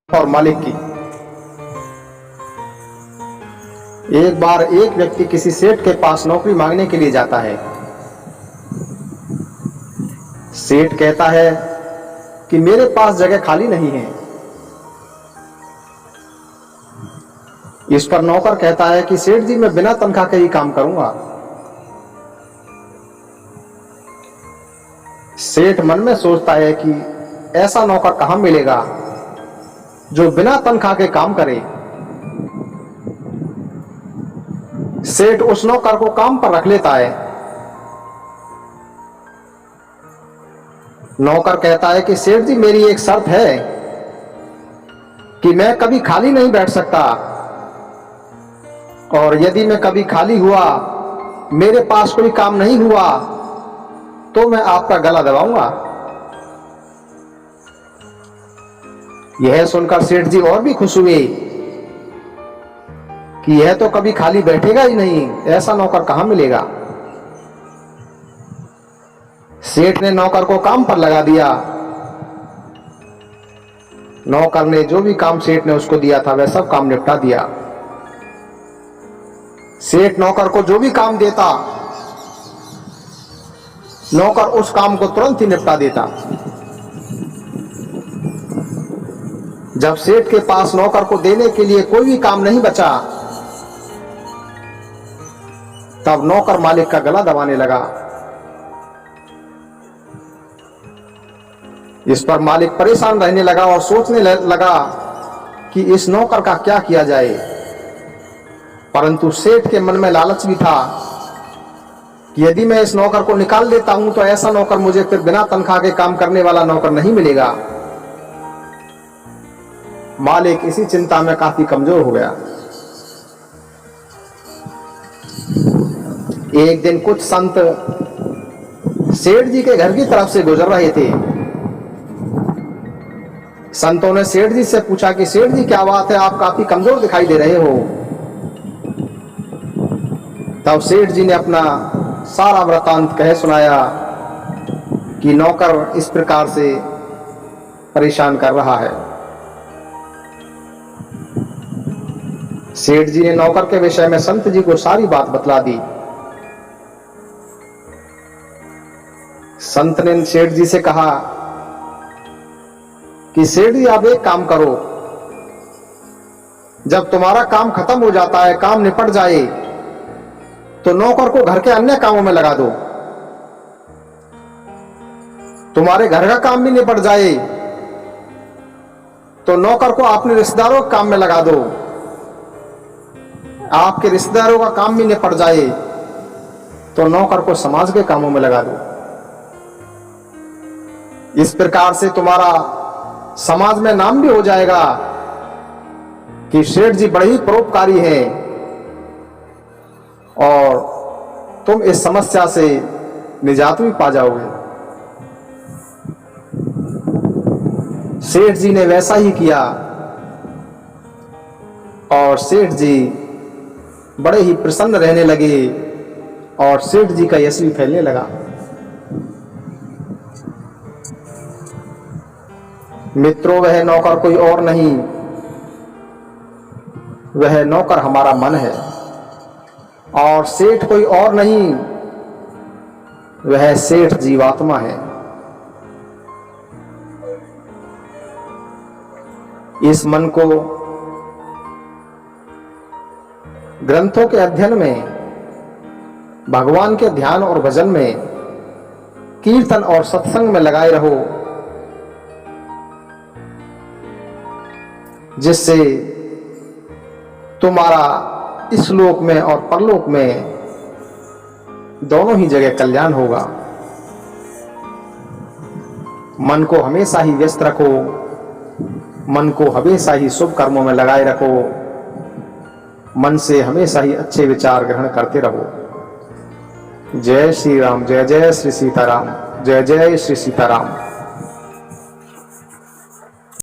और मालिक की। एक बार एक व्यक्ति किसी सेठ के पास नौकरी मांगने के लिए जाता है। सेठ कहता है कि मेरे पास जगह खाली नहीं है। इस पर नौकर कहता है कि सेठ जी, मैं बिना तनख्वाह के ही काम करूंगा। सेठ मन में सोचता है कि ऐसा नौकर कहां मिलेगा जो बिना तनख्वाह के काम करे। सेठ उस नौकर को काम पर रख लेता है। नौकर कहता है कि सेठ जी, मेरी एक शर्त है कि मैं कभी खाली नहीं बैठ सकता, और यदि मैं कभी खाली हुआ, मेरे पास कोई काम नहीं हुआ, तो मैं आपका गला दबाऊंगा। यह सुनकर सेठ जी और भी खुश हुए कि यह तो कभी खाली बैठेगा ही नहीं, ऐसा नौकर कहां मिलेगा। सेठ ने नौकर को काम पर लगा दिया। नौकर ने जो भी काम सेठ ने उसको दिया था वह सब काम निपटा दिया। सेठ नौकर को जो भी काम देता, नौकर उस काम को तुरंत ही निपटा देता। जब सेठ के पास नौकर को देने के लिए कोई भी काम नहीं बचा, तब नौकर मालिक का गला दबाने लगा। इस पर मालिक परेशान रहने लगा और सोचने लगा कि इस नौकर का क्या किया जाए। परंतु सेठ के मन में लालच भी था कि यदि मैं इस नौकर को निकाल देता हूं तो ऐसा नौकर मुझे फिर बिना तनख्वाह के काम करने वाला नौकर नहीं मिलेगा। मालिक इसी चिंता में काफी कमजोर हो गया। एक दिन कुछ संत सेठ जी के घर की तरफ से गुजर रहे थे। संतों ने सेठ जी से पूछा कि सेठ जी, क्या बात है, आप काफी कमजोर दिखाई दे रहे हो। तब सेठ जी ने अपना सारा वृतांत कह सुनाया कि नौकर इस प्रकार से परेशान कर रहा है। सेठ जी ने नौकर के विषय में संत जी को सारी बात बतला दी। संत ने सेठ जी से कहा कि सेठ जी, आप एक काम करो, जब तुम्हारा काम खत्म हो जाता है, काम निपट जाए, तो नौकर को घर के अन्य कामों में लगा दो। तुम्हारे घर का काम भी निपट जाए तो नौकर को अपने रिश्तेदारों के काम में लगा दो। आपके रिश्तेदारों का काम भी निपट जाए तो नौकर को समाज के कामों में लगा दो। इस प्रकार से तुम्हारा समाज में नाम भी हो जाएगा कि सेठ जी बड़े ही परोपकारी हैं, और तुम इस समस्या से निजात भी पा जाओगे। सेठ जी ने वैसा ही किया और सेठ जी बड़े ही प्रसन्न रहने लगे और सेठ जी का यश भी फैलने लगा। मित्रों, वह नौकर कोई और नहीं, वह नौकर हमारा मन है, और सेठ कोई और नहीं, वह सेठ जीवात्मा है। इस मन को ग्रंथों के अध्ययन में, भगवान के ध्यान और भजन में, कीर्तन और सत्संग में लगाए रहो, जिससे तुम्हारा इस लोक में और परलोक में दोनों ही जगह कल्याण होगा। मन को हमेशा ही व्यस्त रखो, मन को हमेशा ही शुभ कर्मों में लगाए रखो, मन से हमेशा ही अच्छे विचार ग्रहण करते रहो। जय श्री राम, जय जय श्री सीताराम, जय जय श्री सीताराम।